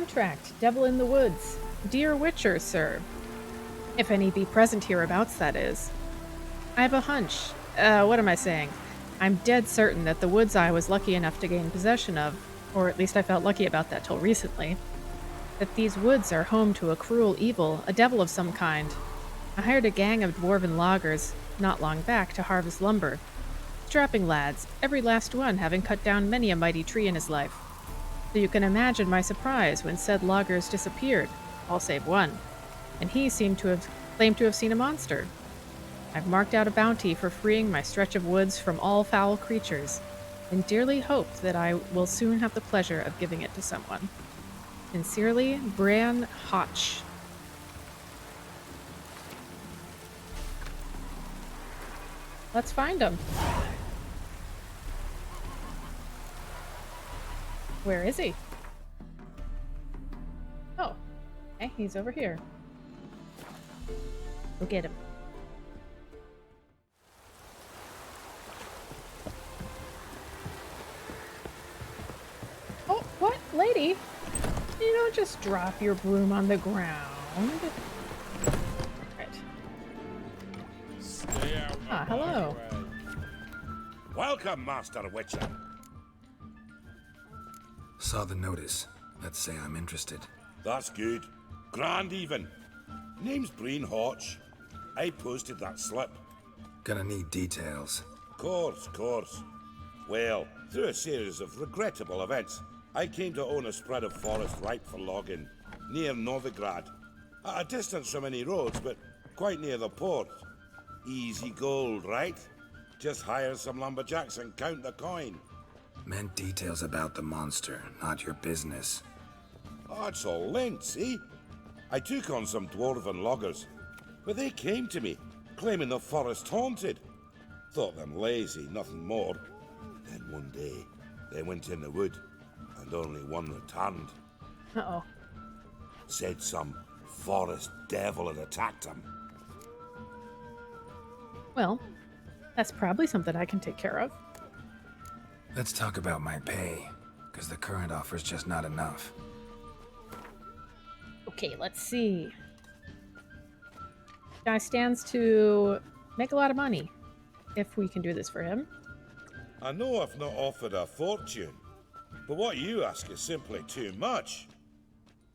contract, devil in the woods. Dear Witcher, sir. If any be present hereabouts, that is. I have a hunch. What am I saying? I'm dead certain that the woods I was lucky enough to gain possession of, or at least I felt lucky about that till recently, that these woods are home to a cruel evil, a devil of some kind. I hired a gang of dwarven loggers not long back to harvest lumber. Strapping lads, every last one having cut down many a mighty tree in his life. So you can imagine my surprise when said loggers disappeared, all save one, and he seemed to have claimed to have seen a monster. I've marked out a bounty for freeing my stretch of woods from all foul creatures, and dearly hope that I will soon have the pleasure of giving it to someone. Sincerely, Bran Hotch. Let's find him. Where is he? Oh, okay, he's over here. Go get him. Oh, what? Lady? You don't just drop your broom on the ground. Right. Stay out of Hello. my way. Welcome, Master Witcher. Saw the notice. Let's say I'm interested. That's good. Grand even. Name's Breen Hotch. I posted that slip. Gonna need details. Course. Well, through a series of regrettable events, I came to own a spread of forest ripe for logging, near Novigrad. At a distance from any roads, but quite near the port. Easy gold, right? Just hire some lumberjacks and count the coin. Meant details about the monster, not your business. Oh, it's all linked, see? I took on some dwarven loggers, but they came to me, claiming the forest haunted. Thought them lazy, nothing more. Then one day, they went in the wood, and only one returned. Uh-oh. Said some forest devil had attacked them. Well, that's probably something I can take care of. Let's talk about my pay, because the current offer's just not enough. Okay, let's see. Guy stands to make a lot of money if we can do this for him. I know I've not offered a fortune, but what you ask is simply too much.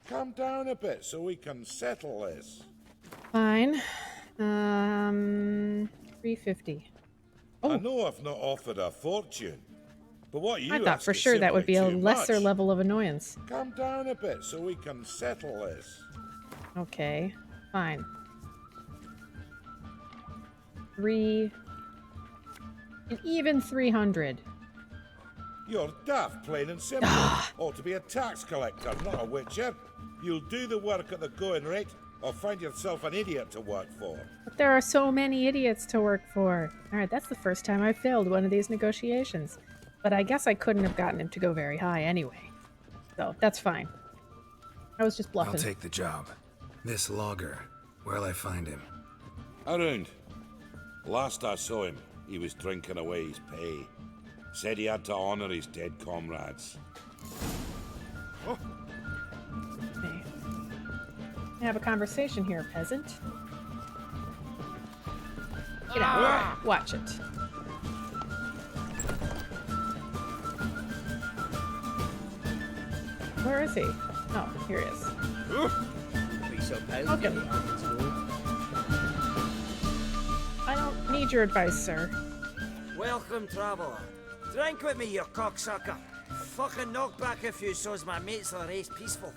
Calm down a bit so we can settle this. Fine. 350. I Oh, know I've not offered a fortune, but what you I ask thought for is sure that would be a simply too lesser much. level of annoyance. Calm down a bit so we can settle this. Okay, fine. 3... an even 300. You're daft, plain and simple. Ought to be a tax collector, not a witcher. You'll do the work at the going rate, or find yourself an idiot to work for. But there are so many idiots to work for. Alright, that's the first time I failed one of these negotiations. But I guess I couldn't have gotten him to go very high anyway. So, that's fine. I was just bluffing. I'll take the job. This logger, where'll I find him? Around. Last I saw him, he was drinking away his pay. Said he had to honor his dead comrades. Okay. Have a conversation here, peasant. Get out. Watch it. Where is he? Oh, here he is. Okay. I don't need your advice, sir. Welcome, traveller. Drink with me, you cocksucker. Fucking knock back a few so's my mates will race peaceful.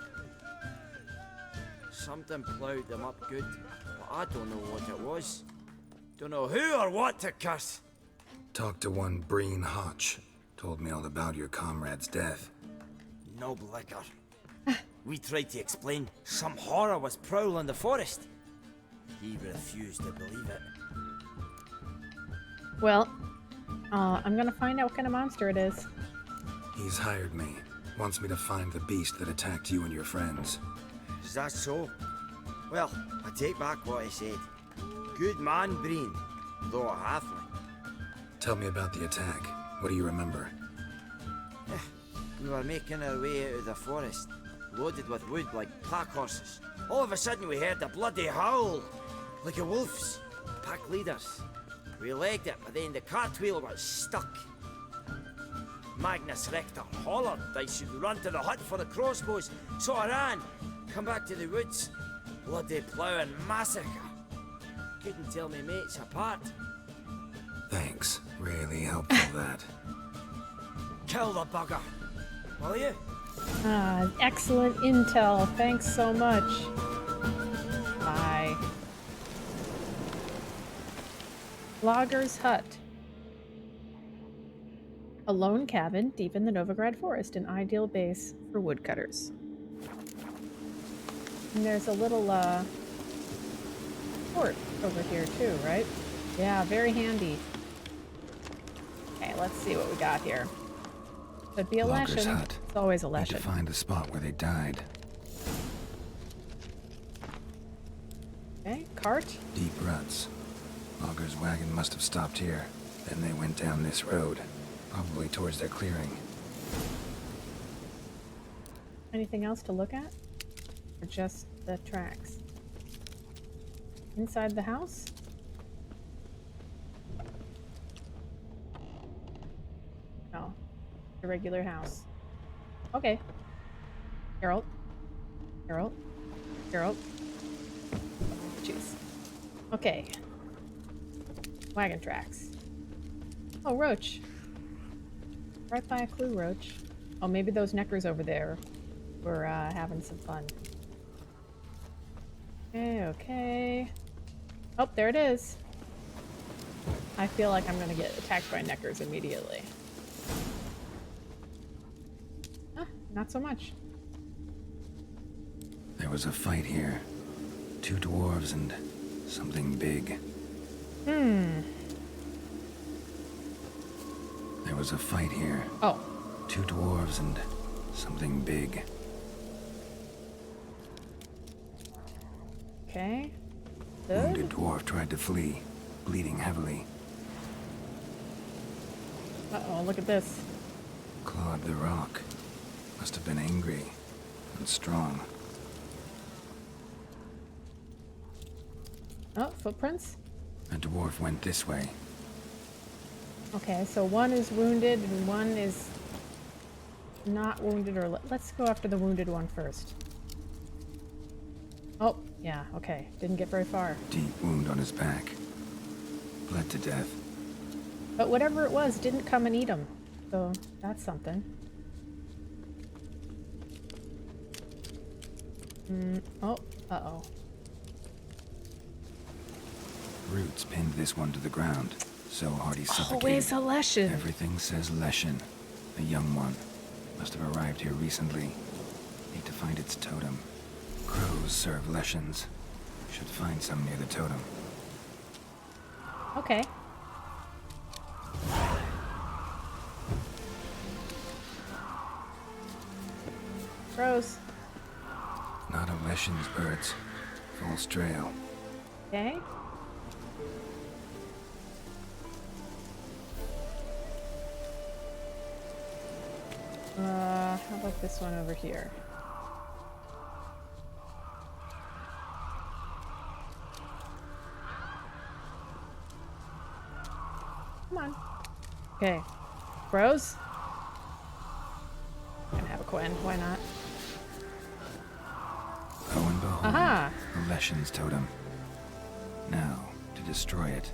Something ploughed them up good, but I don't know what it was. Don't know who or what to curse. Talked to one Breen Hotch. Told me all about your comrade's death. No liquor. We tried to explain some horror was prowling the forest. He refused to believe it. Well, I'm gonna find out what kind of monster it is. He's hired me. Wants me to find the beast that attacked you and your friends. Is that so? Well, I take back what I said. Good man, Breen, though a halfling. Tell me about the attack. What do you remember? We were making our way out of the forest. loaded with wood like pack horses. All of a sudden we heard a bloody howl, like a wolf's. Pack leaders. We legged it, but then the cartwheel was stuck. Magnus Rector hollered I should run to the hut for the crossbows, so I ran. Come back to the woods. Bloody ploughing massacre. Couldn't tell me mates apart. Thanks. Really helpful, that. Kill the bugger. Will you? Ah, excellent intel. Thanks so much. Bye. Logger's Hut. A lone cabin deep in the Novigrad forest, an ideal base for woodcutters. And there's a little, fort over here too, right? Yeah, very handy. Okay, let's see what we got here. Could be a Logger's lesson. hut. It's always a Need lesson. to find the spot where they died. Okay, cart. Deep ruts. Logger's wagon must have stopped here. Then they went down this road, probably towards their clearing. Anything else to look at? Or just the tracks? Inside the house? No. A regular house. Okay. Geralt. Geralt. Geralt. Jeez. Okay. Wagon tracks. Oh, Roach. Right by a clue, Roach. Oh, maybe those neckers over there were having some fun. Okay, okay. Oh, there it is. I feel like I'm gonna get attacked by neckers immediately. Ah, not so much. There was a fight here. 2 dwarves and something big. There was a fight here. Oh, 2 dwarves and something big. okay. Wounded Good. dwarf tried to flee, bleeding heavily. Uh-oh, look at this. Clawed the rock. Must have been angry and strong. Oh, footprints? A dwarf went this way. Okay, so one is wounded and one is not wounded, or let's go after the wounded one first. Oh, yeah, okay. Didn't get very far. Deep wound on his back. Bled to death. But whatever it was didn't come and eat him. So that's something. Oh, uh-oh. Roots pinned this one to the ground, so hard he suffocated. Always a lesson. Everything says Leshen. A young one. Must have arrived here recently. Need to find its totem. Crows serve Leshens. Should find some near the totem. Okay. Crows. Not a Leshen's birds. False trail. Okay. How about this one over here? Come on. Okay. Bros? Gonna have a Quen, why not? Lo and behold, Aha! a Leshen's totem. Now, to destroy it.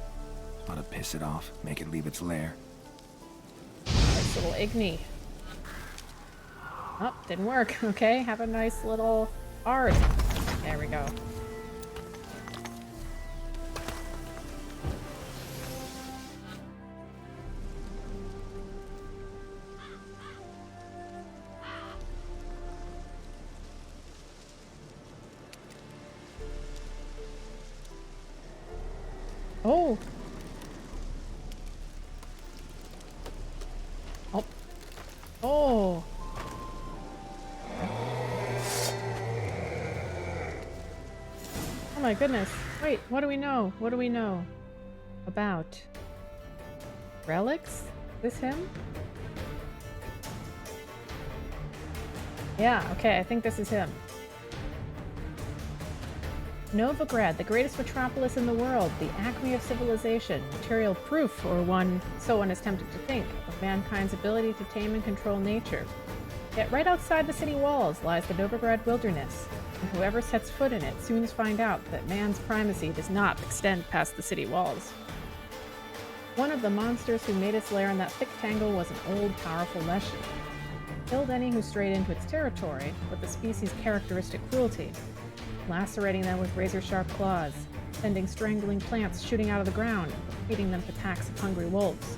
Ought to piss it off, make it leave its lair. Nice little Igni. Oh, didn't work. Okay, have a nice little art. There we go. Oh! Oh! Oh! Oh my goodness. Wait, what do we know? What do we know about relics? Is this him? Yeah, okay, I think this is him. Novigrad, the greatest metropolis in the world, the acme of civilization, material proof, or so one is tempted to think, of mankind's ability to tame and control nature. Yet right outside the city walls lies the Novigrad wilderness, and whoever sets foot in it soon finds out that man's primacy does not extend past the city walls. One of the monsters who made its lair in that thick tangle was an old, powerful Leshen. Killed any who strayed into its territory with the species' characteristic cruelty, lacerating them with razor-sharp claws, sending strangling plants shooting out of the ground, feeding them to packs of hungry wolves.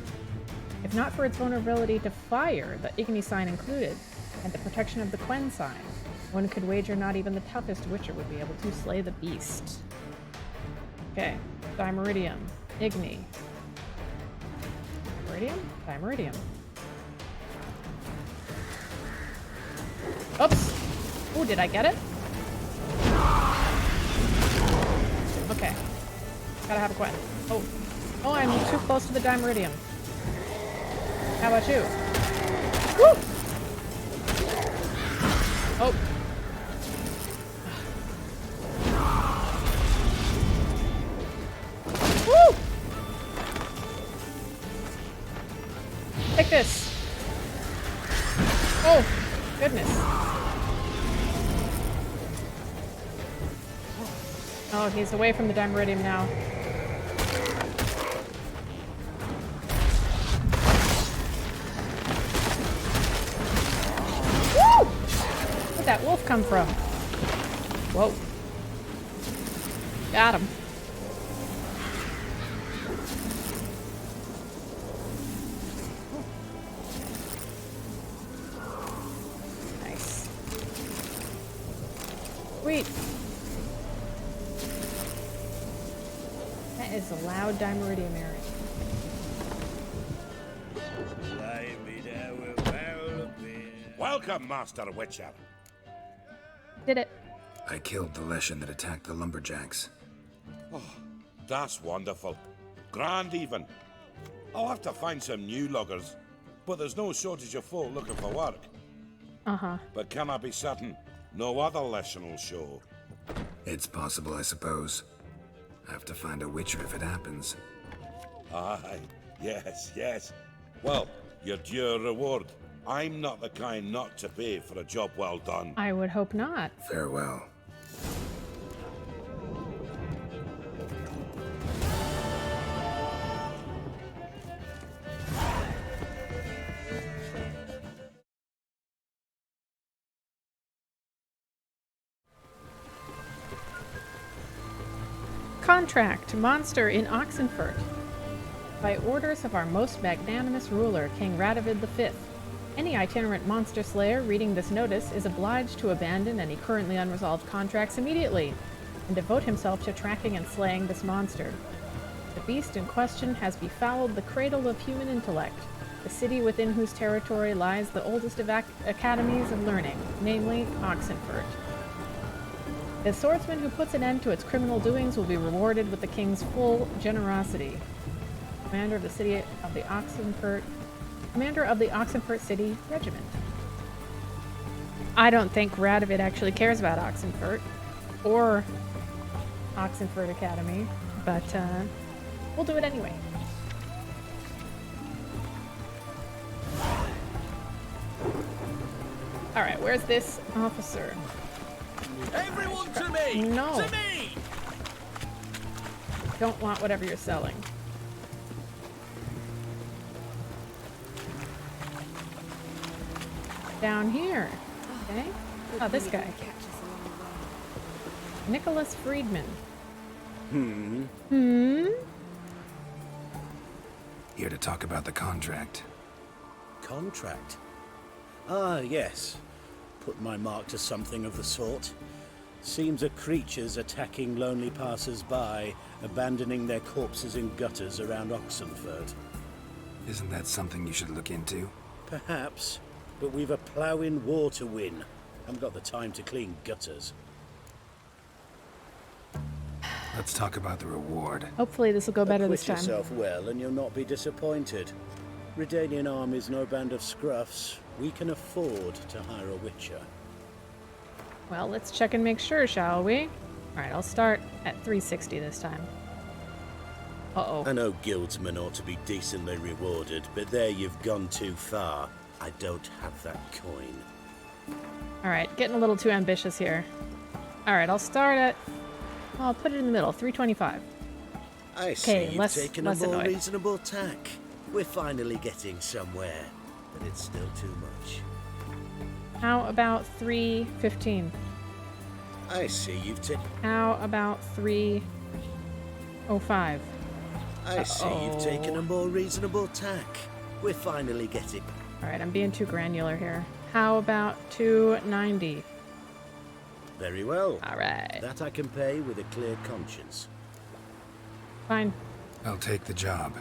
If not for its vulnerability to fire, the Igni sign included, and the protection of the Quen sign, one could wager not even the toughest witcher would be able to slay the beast. Okay, Dimeridium, Igni. Dimeridium? Dimeridium. Oops! Ooh, did I get it? Okay. Gotta have a Quen. Oh. Oh, I'm too close to the Dimeridium. How about you? Woo! Oh. Woo! Take this. Oh, goodness. Oh, he's away from the Dimeridium now. Woo! Where'd that wolf come from? Whoa. Got him. Nice. Sweet. That is a loud Dimeridium area. Welcome, Master Witcher. Did it. I killed the Leshen that attacked the lumberjacks. Oh, that's wonderful. Grand even. I'll have to find some new loggers, but there's no shortage of folk looking for work. Uh-huh. But can I be certain no other Leshen will show? It's possible, I suppose. I have to find a witcher if it happens. Aye, yes. Well, your due reward. I'm not the kind not to pay for a job well done. I would hope not. Farewell. Contract, monster in Oxenfurt. By orders of our most magnanimous ruler, King Radovid V, any itinerant monster slayer reading this notice is obliged to abandon any currently unresolved contracts immediately, and devote himself to tracking and slaying this monster. The beast in question has befouled the cradle of human intellect, the city within whose territory lies the oldest of academies of learning, namely Oxenfurt. The swordsman who puts an end to its criminal doings will be rewarded with the king's full generosity. Commander of the Oxenfurt City Regiment. I don't think Radovid actually cares about Oxenfurt or Oxenfurt Academy, but we'll do it anyway. Alright, where's this officer? Everyone to me! No. To me! Don't want whatever you're selling. Down here. Okay. Oh, this guy. Nicholas Friedman. Here to talk about the contract. Contract? Ah, yes. Put my mark to something of the sort. Seems a creature's attacking lonely passers-by, abandoning their corpses in gutters around Oxenfurt. Isn't that something you should look into? Perhaps, but we've a ploughing war to win. Haven't got the time to clean gutters. Let's talk about the reward. Hopefully this will go better this Acquit time. yourself well and you'll not be disappointed. Redanian army's no band of scruffs. We can afford to hire a witcher. Well, let's check and make sure, shall we? Alright, I'll start at 360 this time. Uh-oh. I know guildsmen ought to be decently rewarded, but there you've gone too far. I don't have that coin. Alright, getting a little too ambitious here. Alright, I'll start at... I'll put it in the middle, 325. I see Okay, you've less taken a more annoyed. reasonable tack. We're finally getting somewhere, but it's still too much. How about 315? I see you've taken... How about 305? I see you've taken a more reasonable tack. We're finally getting... Alright, I'm being too granular here. How about 290? Very well. Alright. That I can pay with a clear conscience. Fine. I'll take the job.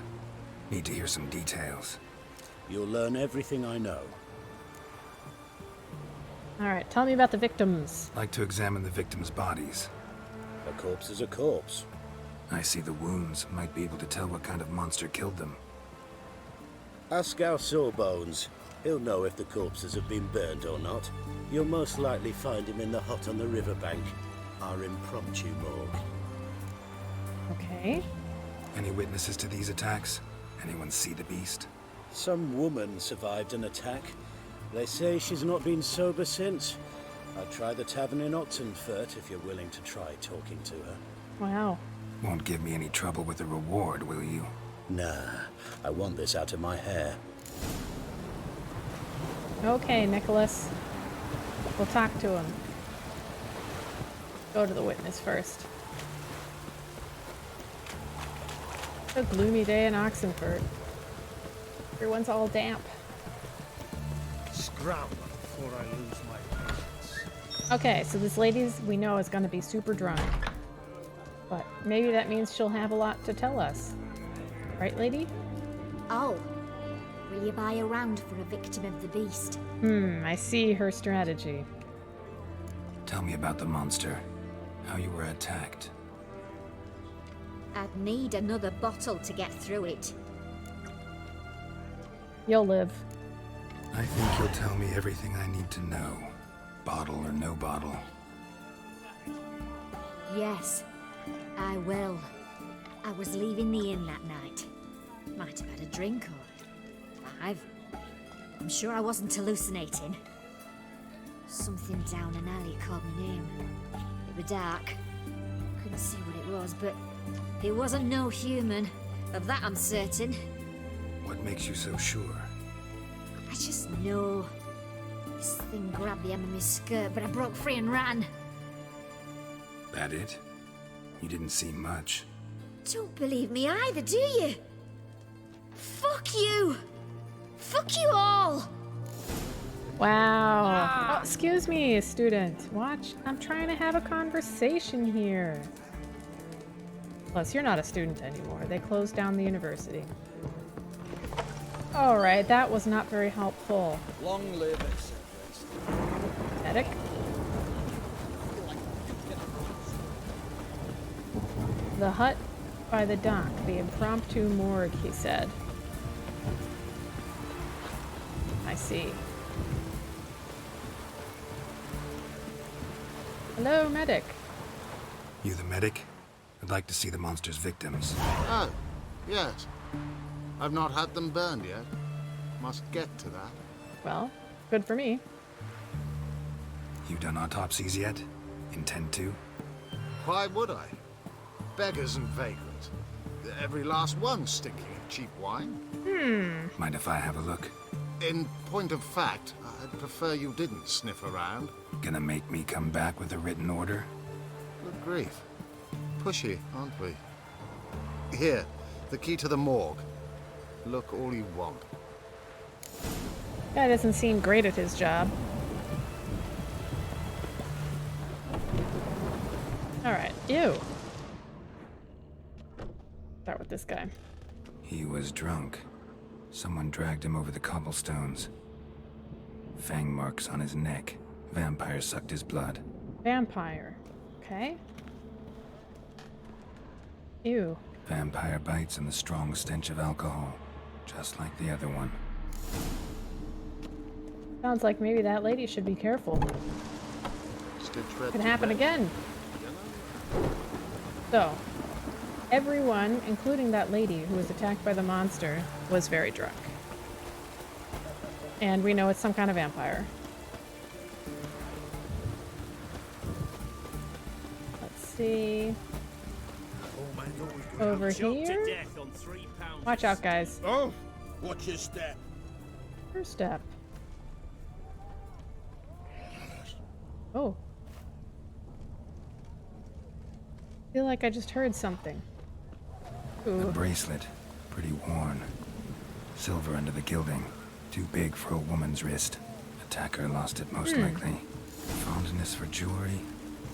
Need to hear some details. You'll learn everything I know. Alright, tell me about the victims. Like to examine the victims' bodies. A corpse is a corpse. I see the wounds. Might be able to tell what kind of monster killed them. Ask our Sawbones. He'll know if the corpses have been burned or not. You'll most likely find him in the hut on the riverbank. Our impromptu morgue. Okay. Any witnesses to these attacks? Anyone see the beast? Some woman survived an attack. They say she's not been sober since. I'll try the tavern in Oxenfurt if you're willing to try talking to her. Wow. Won't give me any trouble with the reward, will you? Nah, I want this out of my hair. Okay, Nicholas. We'll talk to him. Go to the witness first. It's a gloomy day in Oxenfurt. Everyone's all damp. Scram before I lose my patience. Okay, so this lady we know is going to be super drunk. But maybe that means she'll have a lot to tell us. Right, lady? Oh, will you buy a round for a victim of the beast? I see her strategy. Tell me about the monster. How you were attacked. I'd need another bottle to get through it. You'll live. I think you'll tell me everything I need to know. Bottle or no bottle. Yes, I will. I was leaving the inn that night. Might have had a drink or 5. I'm sure I wasn't hallucinating. Something down an alley called my name. It was dark. Couldn't see what it was, but it wasn't no human. Of that I'm certain. What makes you so sure? I just know. This thing grabbed the hem of my skirt, but I broke free and ran. That it? You didn't see much. Don't believe me either, do you? Fuck you! Fuck you all! Wow. Oh, excuse me, student. Watch. I'm trying to have a conversation here. Plus, you're not a student anymore. They closed down the university. Alright, that was not very helpful. Long live it. Medic? The hut by the dock, the impromptu morgue, he said. I see. Hello, medic. You the medic? I'd like to see the monster's victims. Oh, yes. I've not had them burned yet. Must get to that. Well, good for me. You done autopsies yet? Intend to? Why would I? Beggars and vagrants. Every last one stinking of cheap wine. Mind if I have a look? In point of fact, I'd prefer you didn't sniff around. Gonna make me come back with a written order? Good grief. Pushy, aren't we? Here, the key to the morgue. Look all you want. Guy doesn't seem great at his job. Alright, ew. Start with this guy. He was drunk. Someone dragged him over the cobblestones. Fang marks on his neck. Vampire sucked his blood. Vampire. Okay. Ew. Vampire bites and the strong stench of alcohol. Just like the other one. Sounds like maybe that lady should be careful. did tread Can to happen rest. again. So, everyone, including that lady who was attacked by the monster, was very drunk. And we know it's some kind of vampire. Let's see. Over here. Watch out, guys. Oh, watch your step. First step. Oh. Feel like I just heard something. The Ooh. bracelet, pretty worn. Silver under the gilding, too big for a woman's wrist. Attacker lost it most likely. Fondness for jewelry,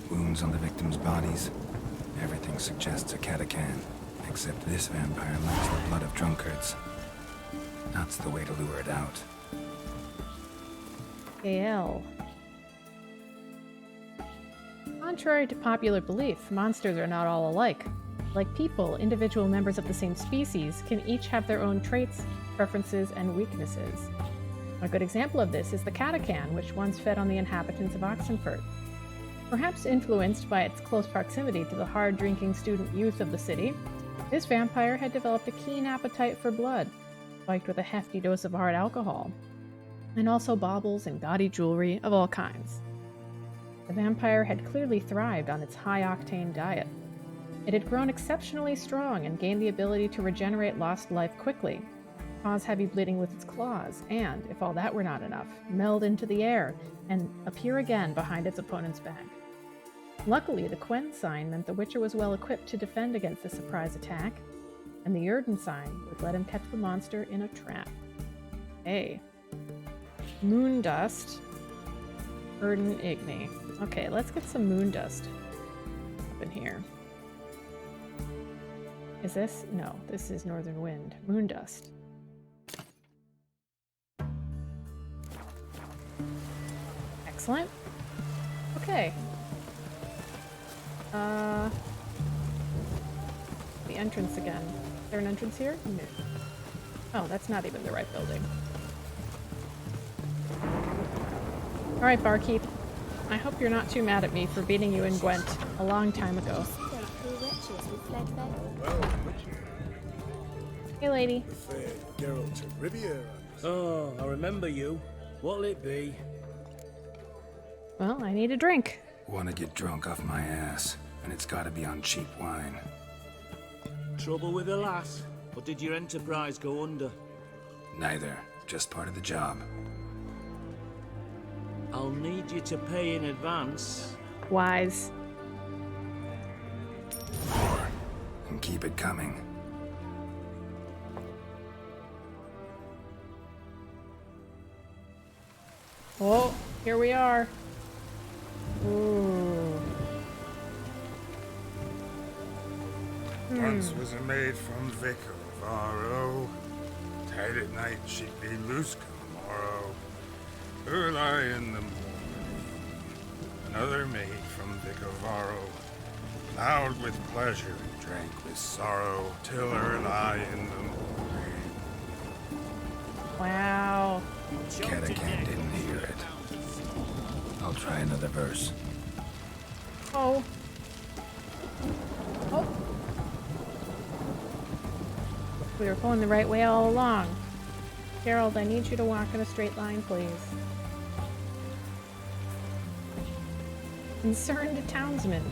wounds on the victims' bodies. Everything suggests a catachan, except this vampire likes the blood of drunkards. That's the way to lure it out. AL. Contrary to popular belief, monsters are not all alike. Like people, individual members of the same species can each have their own traits, preferences, and weaknesses. A good example of this is the catachan, which once fed on the inhabitants of Oxenfurt. Perhaps influenced by its close proximity to the hard-drinking student youth of the city, this vampire had developed a keen appetite for blood, spiked with a hefty dose of hard alcohol, and also baubles and gaudy jewelry of all kinds. The vampire had clearly thrived on its high-octane diet. It had grown exceptionally strong and gained the ability to regenerate lost life quickly, cause heavy bleeding with its claws, and, if all that were not enough, meld into the air and appear again behind its opponent's back. Luckily, the Quen sign meant the Witcher was well equipped to defend against the surprise attack, and the Erden sign would let him catch the monster in a trap. Hey. Moon dust. Erden Igni. Okay, let's get some moon dust up in here. Is this? No, this is northern wind. Moon dust. Excellent. Okay. The entrance again. Is there an entrance here? No. Oh, that's not even the right building. Alright, barkeep. I hope you're not too mad at me for beating you in Gwent a long time ago. Hey, lady. Geralt of Riviera. Oh, I remember you. What'll it be? Well, I need a drink. Wanna get drunk off my ass, and it's gotta be on cheap wine. Trouble with the lass? Or did your enterprise go under? Neither, just part of the job. I'll need you to pay in advance. Wise. More, and keep it coming. Oh, here we are. Ooh. Once was a maid from Vic of Varro. Tight at night she'd be loose come morrow. Early in the morning. Another maid from Vic of Varro. Loud with pleasure, drank with sorrow. Till early in the morning. Wow. Catachan didn't hear it. I'll try another verse. Oh. Oh. We were going the right way all along. Geralt, I need you to walk in a straight line, please. Concerned townsman.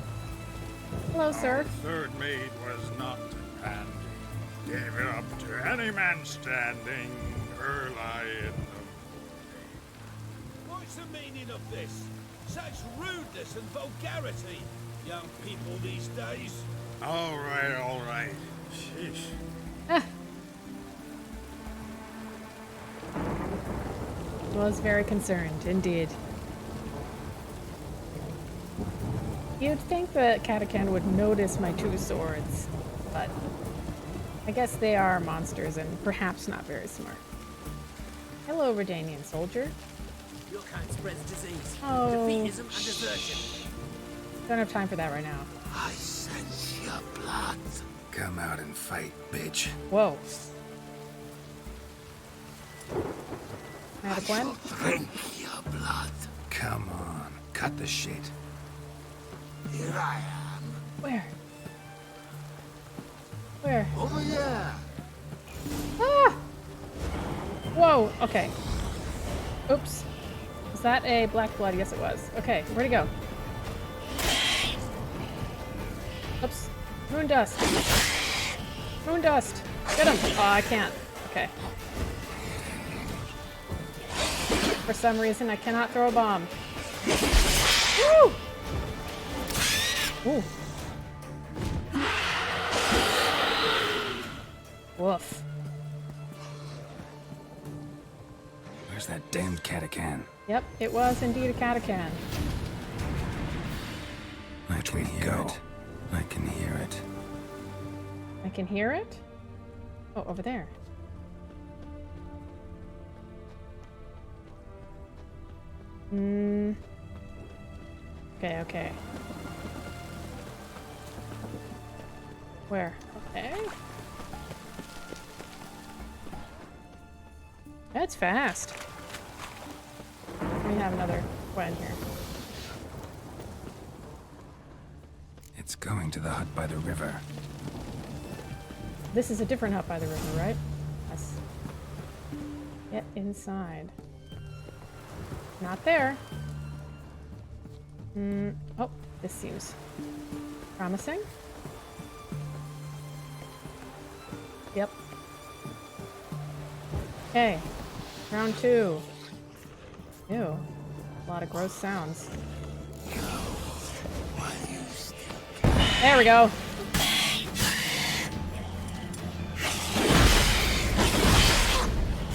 Hello, sir. Third maid was not handy. Gave it up to any man standing early in the What's the meaning of this? Such rudeness and vulgarity, young people these days. All right. Sheesh. Was very concerned, indeed. You'd think the catachan would notice my two swords, but I guess they are monsters and perhaps not very smart. Hello, Redanian soldier. Your kind spreads disease, Oh. defeatism, and desertion. Don't have time for that right now. I sense your blood. Come out and fight, bitch. Whoa. Mad Gwen? Drink your blood. Come on, cut the shit. Here I am. Where? Where? Over here. Ah! Whoa, okay. Oops. Was that a black blood? Yes, it was. Okay, where'd he go? Oops. Moon dust. Moon dust. Get him. Oh, I can't. Okay. For some reason, I cannot throw a bomb. Woo! Ooh. Woof. Where's that damned catacan? Yep, it was indeed a catacan. I can hear it. I can hear it. I can hear it? Oh, over there. Okay, okay. Where? Okay. That's fast. We have another one here. It's going to the hut by the river. This is a different hut by the river, right? Yes. Get inside. Not there. Oh, this seems promising. Yep. Okay. Round 2. Ew. A lot of gross sounds. There we go.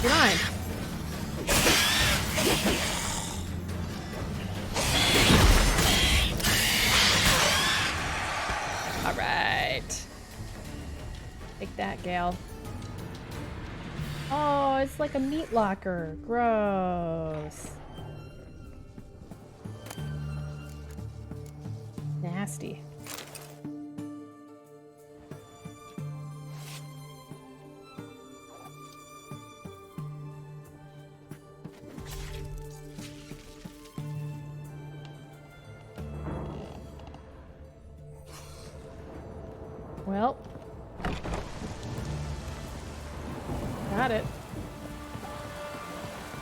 You're mine. All right. Take that, Gale. Oh, it's like a meat locker. Gross. Nasty. Well, got it.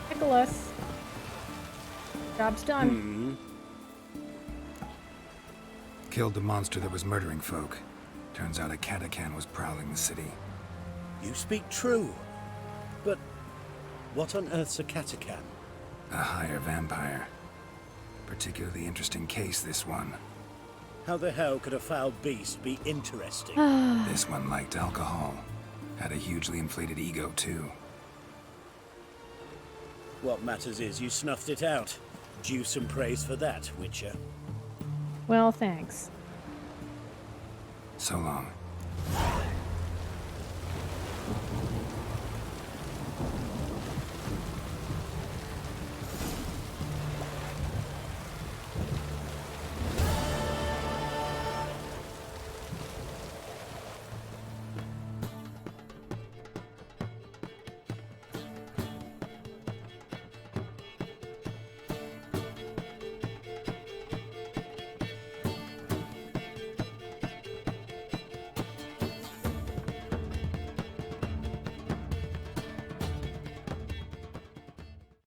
Tickle us. Job's done. Killed the monster that was murdering folk. Turns out a catacan was prowling the city. You speak true. But what on earth's a catacan? A higher vampire. Particularly interesting case, this one. How the hell could a foul beast be interesting? This one liked alcohol. Had a hugely inflated ego, too. What matters is you snuffed it out. Due some praise for that, Witcher. Well, thanks. So long.